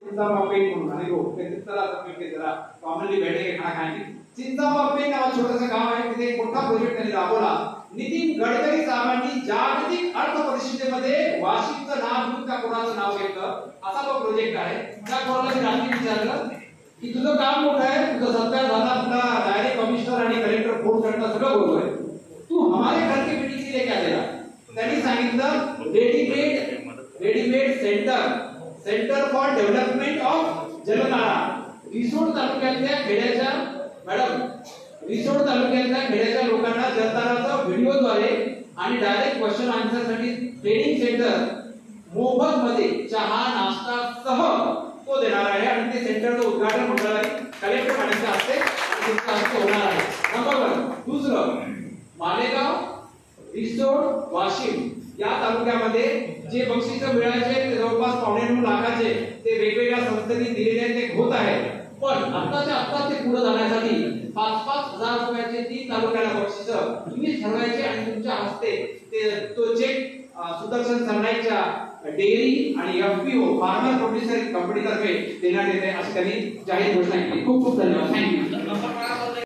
चिंतामापेट म्हणून आणि लोक चला मिळते जरा कॉमनली बैठेंगे खाना खाएंगे। चिंतामापेट नावाचं छोटंसं गाव आहे, तिथे एक मोठा प्रोजेक्ट त्यांनी राबवला। नितीन गडकरी साहेबांनी जागतिक अर्थ परिषदेमध्ये वाशिमचं नाव घेऊन त्या कोणाचं नाव घेतलं, असा तो प्रोजेक्ट आहे। त्या कोणाला मी रात्री विचारलं की तुझं काम मोठं आहे, तुझा सत्कार झाला, तुला डायरेक्ट कमिशनर आणि कलेक्टर फोन करता सगळं बोलतोय, तू हमारे घर की मिट्टी के लिए क्या दे रहा? त्यांनी सांगितलं readymade centre for development of Jaltara. Risod तालुक्यातल्या खेड्याच्या लोकांना जलताराचा व्हिडिओद्वारे आणि डायरेक्ट क्वेश्चन आन्सर साठी ट्रेनिंग सेंटर मोफत मध्ये चहा नाश्ता सह तो देणार आहे आणि ते सेंटरचं उद्घाटन मंगळवारी कलेक्टर मॅडमच्या हस्ते होणार आहे। नंबर 1। दुसरं, मालेगाव रिसोड वाशिम या तालुक्यामध्ये जे बक्षीस मिळायचे ते जवळपास 9.5 लाखाचे ते वेगवेगळ्या संस्थांनी दिलेले ते होत आहे, पण आता ते पुढे जाण्यासाठी 5,000 रुपयाचे 3 तालुक्याला बक्षीस तुम्ही ठरवायचे आणि तुमच्या हस्ते ते तो चेक सुदर्शन सरनाईकच्या डेअरी आणि एफपीओ फार्मर प्रोड्युसर कंपनीतर्फे देण्यात येते अशी त्यांनी जाहीर घोषणा केली। खूप खूप धन्यवाद। थँक्यू।